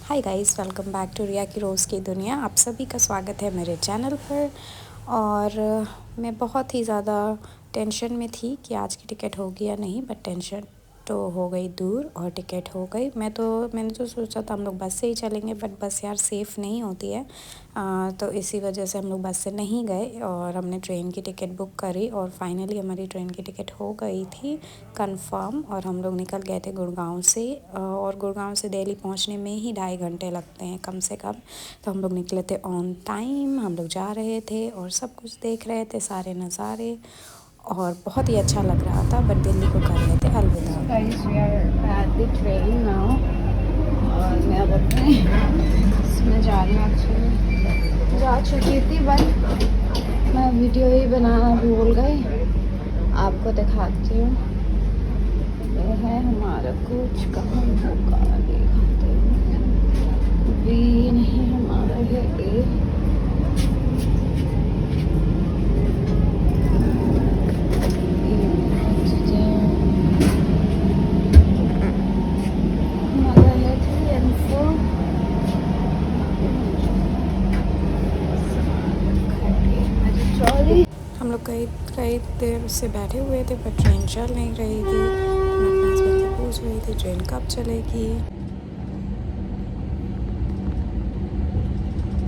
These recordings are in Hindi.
Hi guys, welcome back to Riya की रोज़ की दुनिया। आप सभी का स्वागत है मेरे चैनल पर। और मैं बहुत ही ज़्यादा टेंशन में थी कि आज की टिकट होगी या नहीं, बट टेंशन तो हो गई दूर और टिकट हो गई। मैंने तो सोचा था हम लोग बस से ही चलेंगे, बट बस यार सेफ़ नहीं होती है। तो इसी वजह से हम लोग बस से नहीं गए और हमने ट्रेन की टिकट बुक करी और फाइनली हमारी ट्रेन की टिकट हो गई थी कंफर्म। और हम लोग निकल गए थे गुड़गांव से, और गुड़गांव से दिल्ली पहुंचने में ही 2.5 घंटे लगते हैं कम से कम। तो हम लोग निकले थे ऑन टाइम, हम लोग जा रहे थे और सब कुछ देख रहे थे, सारे नज़ारे, और बहुत ही अच्छा लग रहा था। बट दिल्ली को कर रहे थे अलविदा। Guys, we are at the train now. और मैं अब अपने इसमें जा रही हूँ। एक्चुअली जा चुकी थी बट मैं वीडियो ही बनाना भूल गई। आपको दिखाती हूँ। ये है हमारा कुछ कहाँ होगा दिखाते हैं। भी नहीं हमारा है ये। हमारा है 3 and 4। हम लोग कई कई देर से बैठे हुए थे पर ट्रेन चल नहीं रही थी। मैं अपने हस्बैंड से पूछ रही थी ट्रेन कब चलेगी।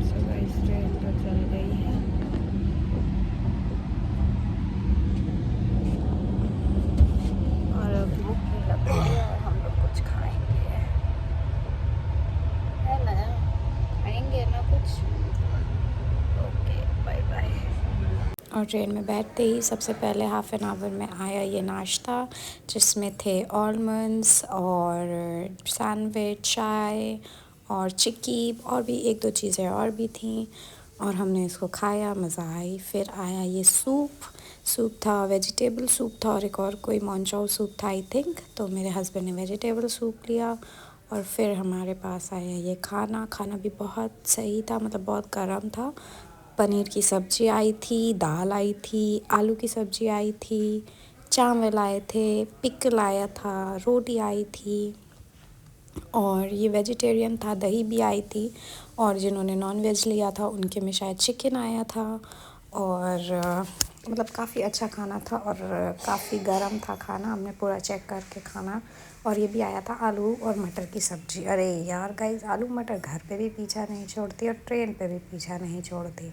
सो गाइस, ट्रेन तो चल गई है। और अब भूख भी लग रही है और हम लोग कुछ खाएंगे, है ना? खाएंगे ना कुछ। Okay, bye bye. और ट्रेन में बैठते ही सबसे पहले हाफ़ एन आवर में आया ये नाश्ता, जिसमें थे आलमंड्स और सैंडविच, चाय और चिक्की, और भी एक दो चीज़ें और भी थीं। और हमने इसको खाया, मज़ा आई। फिर आया ये सूप था, वेजिटेबल सूप था, और एक और कोई मंचाओ सूप था आई थिंक। तो मेरे हस्बैंड ने वेजिटेबल सूप लिया। और फिर हमारे पास आया ये खाना भी बहुत सही था, मतलब बहुत गर्म था। पनीर की सब्ज़ी आई थी, दाल आई थी, आलू की सब्ज़ी आई थी, चावल आए थे, पिकल आया था, रोटी आई थी, और ये वेजिटेरियन था, दही भी आई थी। और जिन्होंने नॉन वेज लिया था उनके में शायद चिकन आया था। और मतलब काफ़ी अच्छा खाना था और काफ़ी गर्म था खाना। हमने पूरा चेक करके खाना। और ये भी आया था आलू और मटर की सब्ज़ी। अरे यार गाइस, आलू मटर घर पे भी पीछा नहीं छोड़ती और ट्रेन पे भी पीछा नहीं छोड़ती।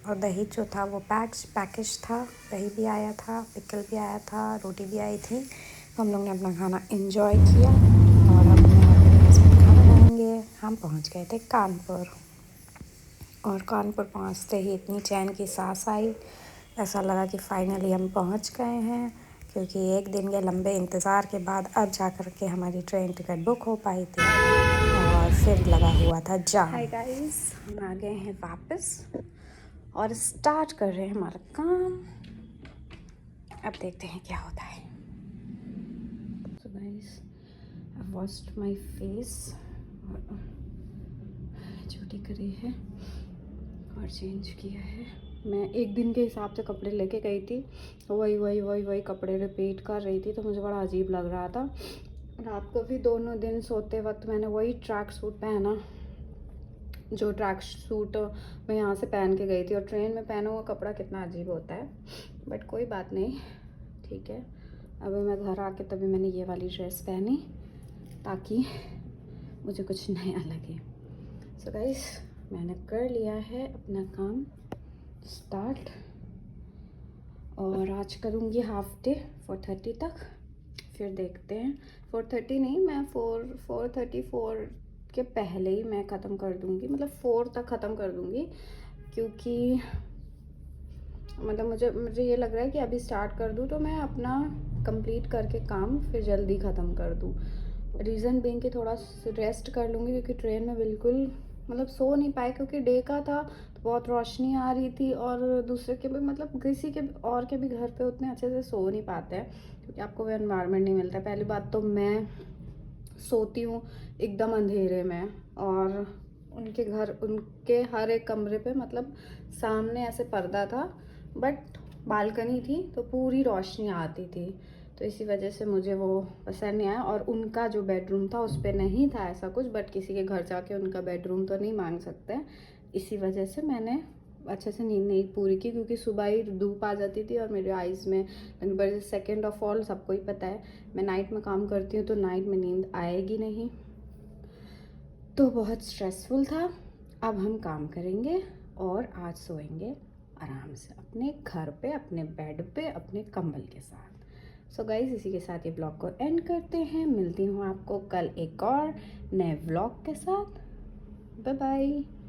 और दही जो था वो पैकेज था, दही भी आया था, पिकल भी आया था, रोटी भी आई थी। तो हम लोग ने अपना खाना एंजॉय किया। और अब मैं और मेरे हस्बैंड खाना खाएंगे। हम पहुंच गए थे कानपुर, और कानपुर पहुंचते ही इतनी चैन की सांस आई। ऐसा लगा कि फाइनली हम पहुंच गए हैं, क्योंकि एक दिन के लंबे इंतज़ार के बाद अब जा कर के हमारी ट्रेन टिकट बुक हो पाई थी। और फिर लगा हुआ था जाम। हाय गाइस, हम आ गए हैं वापस और स्टार्ट कर रहे हैं हमारा काम। अब देखते हैं क्या होता है। So guys, I've washed my face, छुट्टी करी है और चेंज किया है। मैं एक दिन के हिसाब से कपड़े लेके गई थी, वही कपड़े रिपीट कर रही थी, तो मुझे बड़ा अजीब लग रहा था। रात को भी दोनों दिन सोते वक्त मैंने वही ट्रैक सूट पहना, जो ट्रैक सूट मैं यहाँ से पहन के गई थी। और ट्रेन में पहना हुआ कपड़ा कितना अजीब होता है, बट कोई बात नहीं, ठीक है। अभी मैं घर आके तभी मैंने ये वाली ड्रेस पहनी, ताकि मुझे कुछ नया लगे। सो गाइस, मैंने कर लिया है अपना काम स्टार्ट, और आज करूँगी हाफ डे 4:30 तक। फिर देखते हैं, 4:30 नहीं, मैं 4:34 के पहले ही मैं ख़त्म कर दूँगी, मतलब 4 तक ख़त्म कर दूँगी। क्योंकि मतलब मुझे ये लग रहा है कि अभी स्टार्ट कर दूँ तो मैं अपना कंप्लीट करके काम फिर जल्दी ख़त्म कर दूँ। रीज़न बीइंग कि थोड़ा रेस्ट कर लूँगी, क्योंकि ट्रेन में बिल्कुल मतलब सो नहीं पाए, क्योंकि डे का था तो बहुत रोशनी आ रही थी। और दूसरे के भी मतलब किसी के और के भी घर पे उतने अच्छे से सो नहीं पाते हैं, क्योंकि आपको वो एनवायरनमेंट नहीं मिलता है। पहली बात तो मैं सोती हूँ एकदम अंधेरे में, और उनके हर एक कमरे पे मतलब सामने ऐसे पर्दा था, बट बालकनी थी तो पूरी रोशनी आती थी। तो इसी वजह से मुझे वो पसंद नहीं आया। और उनका जो बेडरूम था उस पर नहीं था ऐसा कुछ, बट किसी के घर जाके उनका बेडरूम तो नहीं मांग सकते, इसी वजह से मैंने अच्छे से नींद नहीं पूरी की, क्योंकि सुबह ही धूप आ जाती थी और मेरे आइज़ में, बट सेकेंड ऑफ ऑल सबको ही पता है मैं नाइट में काम करती हूँ तो नाइट में नींद आएगी नहीं, तो बहुत स्ट्रेसफुल था। अब हम काम करेंगे और आज सोएंगे आराम से अपने घर पे, अपने बेड पे, अपने कंबल के साथ। सो गाइस, इसी के साथ ये ब्लॉग को एंड करते हैं। मिलती हूँ आपको कल एक और नए व्लॉग के साथ। Bye bye.